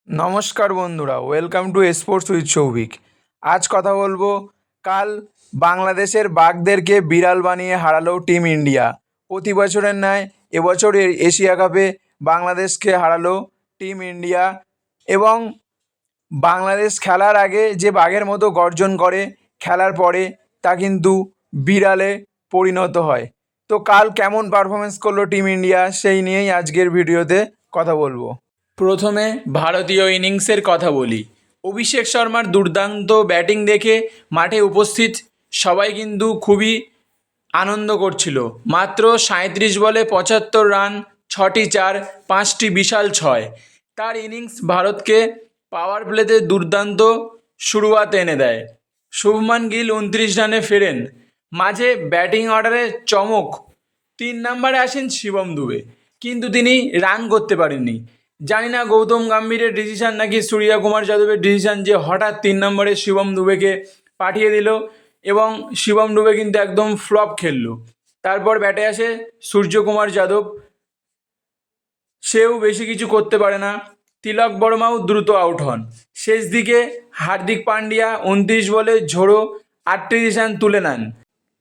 নমস্কার বন্ধুরা, welcome to sports with Souvik. আজ কথা বলবো কাল বাংলাদেশের বাঘদেরকে বিড়াল বানিয়ে হারালো টিম ইন্ডিয়া। প্রতি বছরের ন্যায় এবছর এশিয়া কাপে বাংলাদেশকে হারালো টিম ইন্ডিয়া। এবং বাংলাদেশ খেলার আগে যে বাঘের মতো গর্জন করে, খেলার পরে তা কিন্তু বিড়ালে পরিণত হয়। তো কাল কেমন পারফরমেন্স করলো টিম ইন্ডিয়া, সেই নিয়েই আজকের ভিডিওতে কথা বলবো। প্রথমে ভারতীয় ইনিংসের কথা বলি। অভিষেক শর্মার দুর্দান্ত ব্যাটিং দেখে মাঠে উপস্থিত সবাই কিন্তু খুবই আনন্দ করছিল। মাত্র 37 বলে 75 রান, 6টি চার, 5টি বিশাল ছয়। তার ইনিংস ভারতকে পাওয়ার প্লেতে দুর্দান্ত শুরুয়াত এনে দেয়। শুভমান গিল 29 রানে ফেরেন। মাঝে ব্যাটিং অর্ডারে চমক 3 নম্বরে আসেন শিবম দুবে, কিন্তু তিনি রান করতে পারেননি। জানি না গৌতম গম্ভীরের ডিসিশান নাকি সূর্য কুমার যাদবের ডিসিশান যে হঠাৎ 3 নম্বরে শিবম দুবেকে পাঠিয়ে দিল, এবং শিবম দুবে কিন্তু একদম ফ্লপ খেললো। তারপর ব্যাটে আসে সূর্য কুমার যাদব, সেও বেশি কিছু করতে পারে না। তিলক বর্মাও দ্রুত আউট হন। শেষ দিকে হার্দিক পান্ডিয়া 29 বলে ঝোড়ো 38 রান তুলে নেন।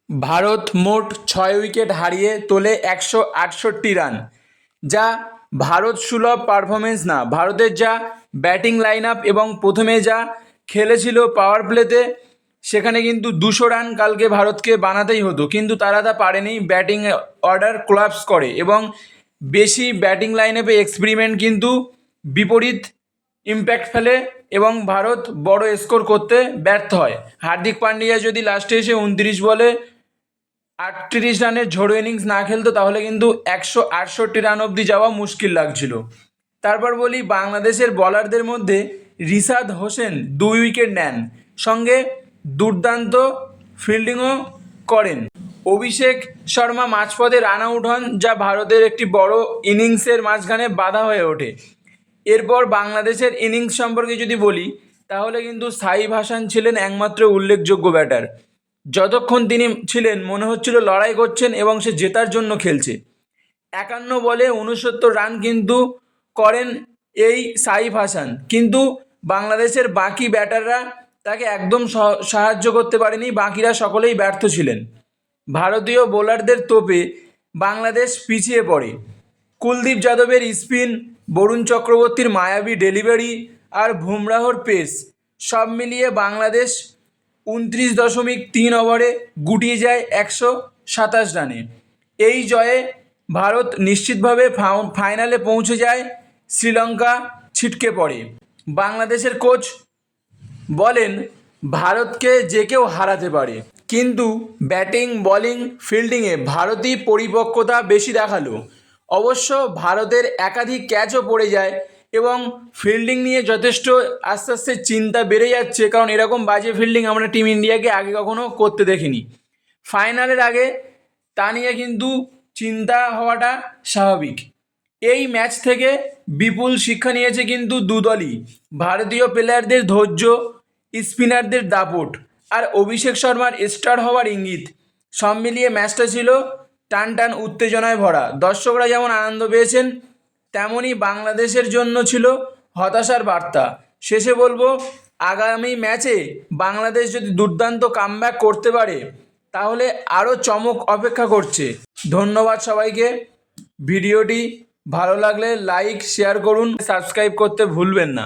ভারত মোট 6 উইকেট হারিয়ে তোলে 168 রান, যা ভারত সুলভ পারফরমেন্স না। ভারতের যা ব্যাটিং লাইন আপ এবং প্রথমে যা খেলেছিল পাওয়ার প্লেতে, সেখানে কিন্তু 200 রান কালকে ভারতকে বানাতেই হতো, কিন্তু তারা তা পারেনি। ব্যাটিং অর্ডার কোলাপস করে এবং বেশি ব্যাটিং লাইন আপে এক্সপেরিমেন্ট কিন্তু বিপরীত ইম্প্যাক্ট ফেলে এবং ভারত বড় স্কোর করতে ব্যর্থ হয়। হার্দিক পান্ডিয়া যদি লাস্টে এসে 29 বলে 38 রানের ঝোড়ো ইনিংস না খেলতো, তাহলে কিন্তু 168 রান অবধি যাওয়া মুশকিল লাগছিল। তারপর বলি বাংলাদেশের বলারদের মধ্যে রিশাদ হোসেন 2 উইকেট নেন, সঙ্গে দুর্দান্ত ফিল্ডিংও করেন। অভিষেক শর্মা মাঝপথে রান আউট হন, যা ভারতের একটি বড় ইনিংসের মাঝখানে বাধা হয়ে ওঠে। এরপর বাংলাদেশের ইনিংস সম্পর্কে যদি বলি, তাহলে কিন্তু সাইফ হাসান ছিলেন একমাত্র উল্লেখযোগ্য ব্যাটার। যতক্ষণ তিনি ছিলেন মনে হচ্ছিল লড়াই করছেন এবং সে জেতার জন্য খেলছে। 51 বলে 69 রান কিন্তু করেন এই সাইফ হাসান, কিন্তু বাংলাদেশের বাকি ব্যাটাররা তাকে একদম সাহায্য করতে পারেনি। বাকিরা সকলেই ব্যর্থ ছিলেন। ভারতীয় বোলারদের তোপে বাংলাদেশ পিছিয়ে পড়ে। কুলদীপ যাদবের স্পিন, বরুণ চক্রবর্তীর মায়াবী ডেলিভারি আর বুমরাহর পেস সব মিলিয়ে বাংলাদেশ 29.3 ওভারে গুটিয়ে যায় 127 রানে। এই জয়ে ভারত নিশ্চিতভাবে ফাইনালে পৌঁছে যায়। শ্রীলঙ্কা ছিটকে পড়ে। বাংলাদেশের কোচ বলেন ভারতকে যে কেউ হারাতে পারে, কিন্তু ব্যাটিং, বোলিং, ফিল্ডিংয়ে ভারতই পরিপক্কতা বেশি দেখালো। অবশ্য ভারতের একাধিক ক্যাচও পড়ে যায় এবং ফিল্ডিং নিয়ে যথেষ্ট আস্তে আস্তে চিন্তা বেড়ে যাচ্ছে, কারণ এরকম বাজে ফিল্ডিং আমরা টিম ইন্ডিয়াকে আগে কখনো করতে দেখিনি। ফাইনালের আগে তা নিয়ে কিন্তু চিন্তা হওয়াটা স্বাভাবিক। এই ম্যাচ থেকে বিপুল শিক্ষা নিয়েছে কিন্তু দুদলই। ভারতীয় প্লেয়ারদের ধৈর্য, স্পিনারদের দাপট আর অভিষেক শর্মার স্টার হওয়ার ইঙ্গিত, সব মিলিয়ে ম্যাচটা ছিল টান টান উত্তেজনায় ভরা। দর্শকরা যেমন আনন্দ পেয়েছেন, তেমনই বাংলাদেশের জন্য ছিল হতাশার বার্তা। শেষে বলবো, আগামী ম্যাচে বাংলাদেশ যদি দুর্দান্ত কামব্যাক করতে পারে, তাহলে আরও চমক অপেক্ষা করছে। ধন্যবাদ সবাইকে। ভিডিওটি ভালো লাগলে লাইক, শেয়ার করুন, সাবস্ক্রাইব করতে ভুলবেন না।